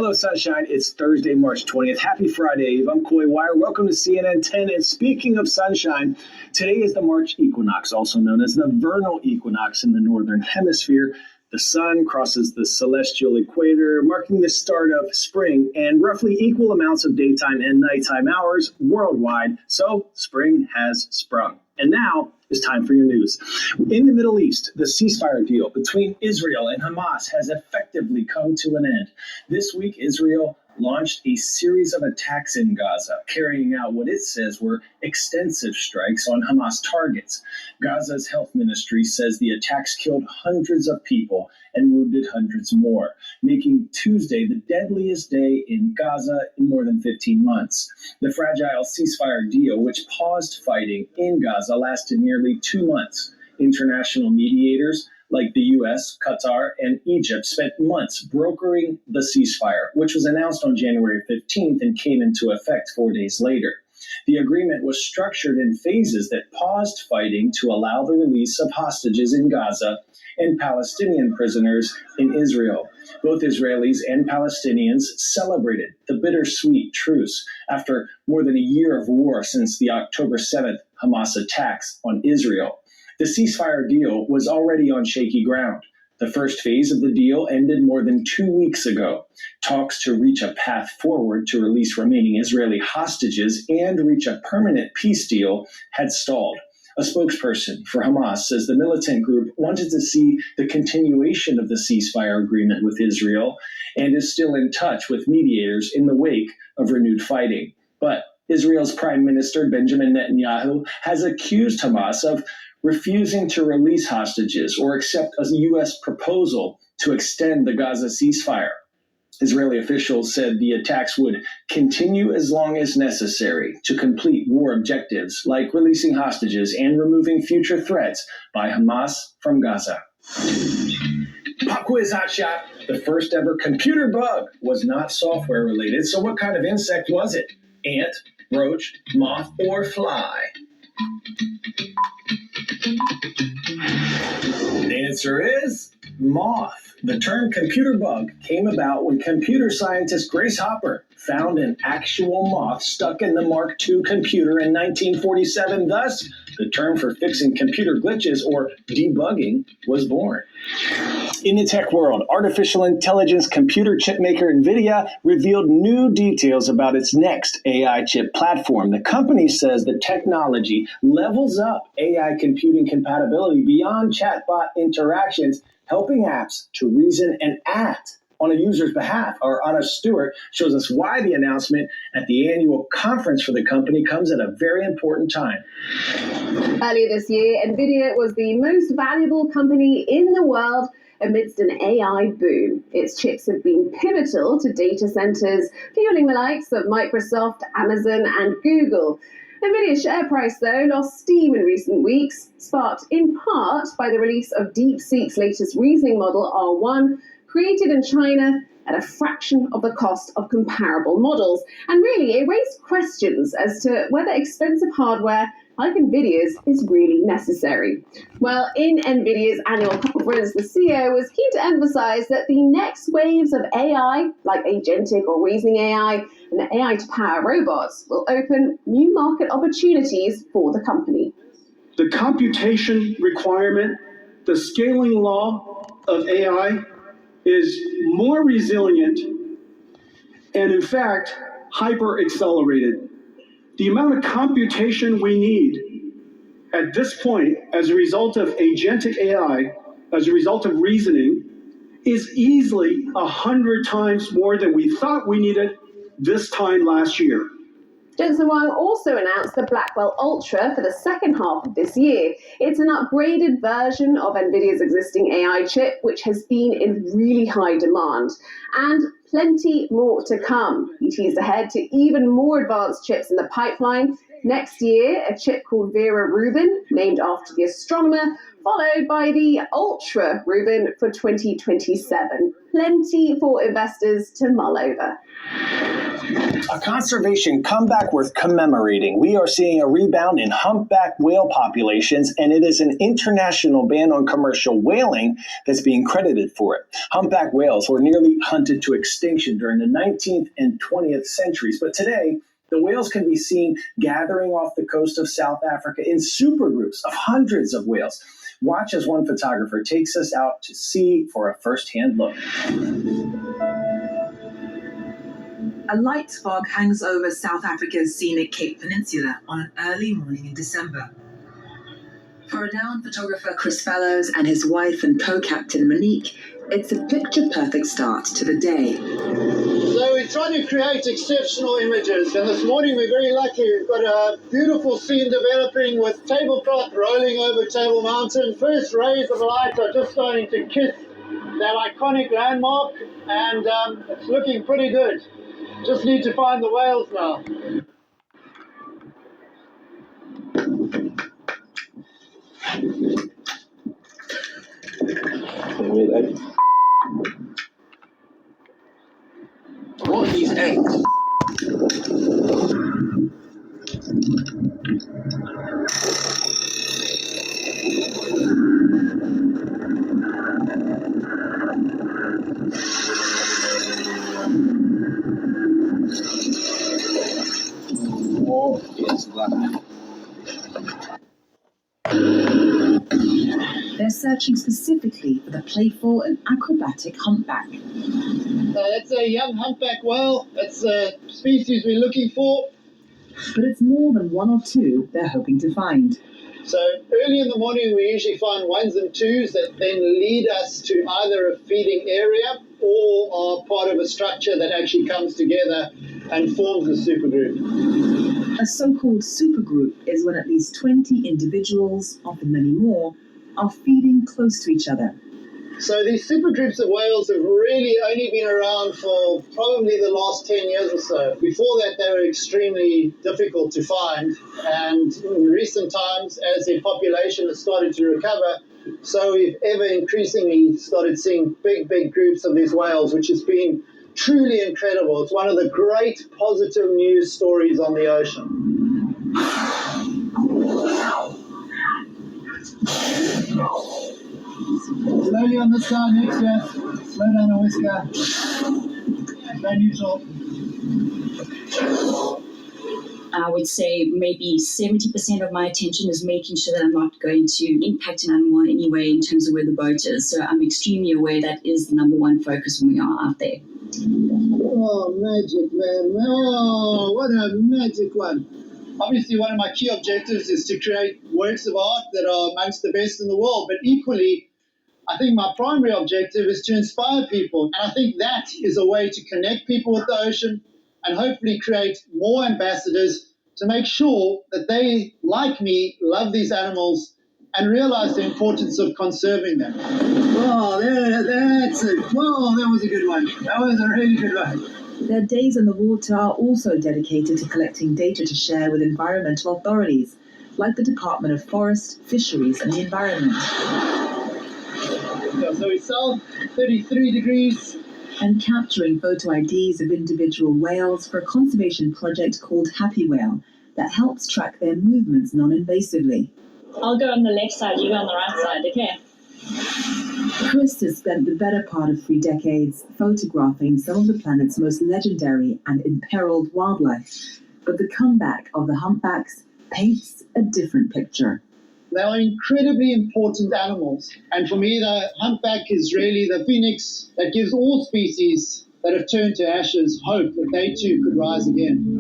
Hello, Sunshine. It's Thursday, March 20th. Happy Friday, Eve. I'm Coy Wire. Welcome to CNN 10. And speaking of sunshine, today is the March equinox, also known as the vernal equinox in the Northern Hemisphere. The sun crosses the celestial equator, marking the start of spring and roughly equal amounts of daytime and nighttime hours worldwide. So spring has sprung. And now it's time for your news. In the Middle East, the ceasefire deal between Israel and Hamas has effectively come to an end. This week, Israel launched a series of attacks in Gaza, carrying out what it says were extensive strikes on Hamas targets. Gaza's health ministry says the attacks killed hundreds of people and wounded hundreds more, making Tuesday the deadliest day in Gaza in more than 15 months. The fragile ceasefire deal, which paused fighting in Gaza, lasted nearly 2 months. International mediators like the U.S., Qatar, and Egypt spent months brokering the ceasefire, which was announced on January 15th and came into effect 4 days later. The agreement was structured in phases that paused fighting to allow the release of hostages in Gaza and Palestinian prisoners in Israel. Both Israelis and Palestinians celebrated the bittersweet truce after more than a year of war since the October 7th Hamas attacks on Israel. The ceasefire deal was already on shaky ground. The first phase of the deal ended more than 2 weeks ago. Talks to reach a path forward to release remaining Israeli hostages and reach a permanent peace deal had stalled. A spokesperson for Hamas says the militant group wanted to see the continuation of the ceasefire agreement with Israel and is still in touch with mediators in the wake of renewed fighting. But Israel's Prime Minister Benjamin Netanyahu has accused Hamas of refusing to release hostages or accept a U.S. proposal to extend the Gaza ceasefire. Israeli officials said the attacks would continue as long as necessary to complete war objectives like releasing hostages and removing future threats by Hamas from Gaza. Pop quiz hotshot. The first ever computer bug was not software related, so what kind of insect was it? Ant, roach, moth, or fly? The answer is moth. The term computer bug came about when computer scientist Grace Hopper found an actual moth stuck in the Mark II computer in 1947. Thus, the term for fixing computer glitches or debugging was born. In the tech world, artificial intelligence computer chip maker NVIDIA revealed new details about its next AI chip platform. The company says the technology levels up AI computing compatibility beyond chatbot interactions, helping apps to reason and act on a user's behalf. Our Anna Stewart shows us why the announcement at the annual conference for the company comes at a very important time. Earlier this year, NVIDIA was the most valuable company in the world amidst an AI boom. Its chips have been pivotal to data centers, fueling the likes of Microsoft, Amazon, and Google. NVIDIA's share price, though, lost steam in recent weeks, sparked in part by the release of DeepSeek's latest reasoning model, R1, created in China at a fraction of the cost of comparable models. And really, it raised questions as to whether expensive hardware like NVIDIA's is really necessary. Well, in NVIDIA's annual conference, the CEO was keen to emphasize that the next waves of AI, like agentic or reasoning AI, and AI to power robots, will open new market opportunities for the company. The computation requirement, the scaling law of AI is more resilient and, in fact, hyper-accelerated. The amount of computation we need at this point as a result of agentic AI, as a result of reasoning, is easily 100 times more than we thought we needed this time last year. Jensen Huang also announced the Blackwell Ultra for the second half of this year. It's an upgraded version of NVIDIA's existing AI chip, which has been in really high demand. And plenty more to come. He teased ahead to even more advanced chips in the pipeline. Next year, a chip called Vera Rubin, named after the astronomer, followed by the Ultra Rubin for 2027. Plenty for investors to mull over. A conservation comeback worth commemorating. We are seeing a rebound in humpback whale populations, and it is an international ban on commercial whaling that's being credited for it. Humpback whales were nearly hunted to extinction during the 19th and 20th centuries, but today, the whales can be seen gathering off the coast of South Africa in supergroups of hundreds of whales. Watch as one photographer takes us out to sea for a first-hand look. A light fog hangs over South Africa's scenic Cape Peninsula on an early morning in December. For renowned photographer Chris Fellows and his wife and co-captain Monique, it's a picture-perfect start to the day. So we're trying to create exceptional images, and this morning we're very lucky. We've got a beautiful scene developing with tablecloth rolling over Table Mountain. First rays of light are just starting to kiss that iconic landmark, and it's looking pretty good. Just need to find the whales now. What are these eggs? Oh, yes, They're searching specifically for the playful and acrobatic humpback. that's a young humpback whale. That's the species we're looking for. But it's more than one or two they're hoping to find. So early in the morning, we usually find ones and twos that then lead us to either a feeding area or are part of a structure that actually comes together and forms a supergroup. A so-called supergroup is when at least 20 individuals, often many more, are feeding close to each other. So these supergroups of whales have really only been around for probably the last 10 years or so. Before that, they were extremely difficult to find. And in recent times, as their population has started to recover, so we've ever increasingly started seeing big groups of these whales, which has been truly incredible. It's one of the great positive news stories on the ocean. Slowly on this side, next year. Slow down the whisker. Go neutral. I would say maybe 70% of my attention is making sure that I'm not going to impact an animal in any way in terms of where the boat is. So I'm extremely aware that is the number one focus when we are out there. Oh, magic, man. Oh, what a magic one. Obviously, one of my key objectives is to create works of art that are amongst the best in the world. But equally, I think my primary objective is to inspire people. And I think that is a way to connect people with the ocean and hopefully create more ambassadors to make sure that they, like me, love these animals and realize the importance of conserving them. Oh, that's it. Whoa, that was a good one. That was a really good one. Their days in the water are also dedicated to collecting data to share with environmental authorities, like the Department of Forest, Fisheries and the Environment. So we saw 33 degrees. And capturing photo IDs of individual whales for a conservation project called Happy Whale that helps track their movements non-invasively. I'll go on the left side, you go on the right side, okay? Chris has spent the better part of 3 decades photographing some of the planet's most legendary and imperiled wildlife. But the comeback of the humpbacks paints a different picture. They are incredibly important animals. And for me, the humpback is really the phoenix that gives all species that have turned to ashes hope that they too could rise again.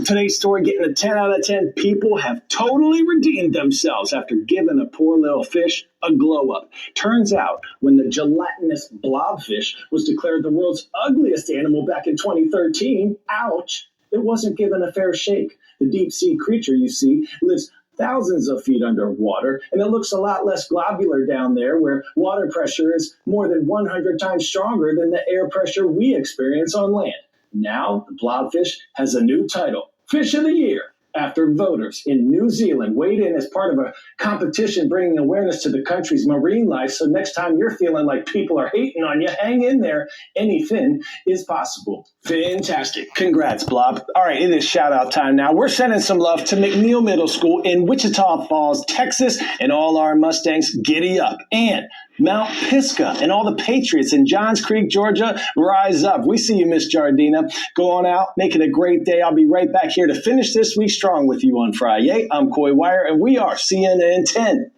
Today's story getting a 10 out of 10. People have totally redeemed themselves after giving a poor little fish a glow up. Turns out when the gelatinous blobfish was declared the world's ugliest animal back in 2013, ouch, it wasn't given a fair shake. The deep sea creature, you see, lives thousands of feet underwater, and it looks a lot less globular down there where water pressure is more than 100 times stronger than the air pressure we experience on land. Now, the blobfish has a new title, Fish of the Year. after voters in New Zealand weighed in as part of a competition bringing awareness to the country's marine life. So next time you're feeling like people are hating on you, hang in there. Anything is possible. Fantastic. Congrats, Blob. All right, it is shout out time now. We're sending some love to McNeil Middle School in Wichita Falls, Texas, and all our Mustangs, giddy up. And Mount Pisgah and all the Patriots in Johns Creek, Georgia, rise up. We see you, Miss Jardina. Go on out, make it a great day. I'll be right back here to finish this week strong with you on Friday. I'm Coy Wire, and we are CNN 10.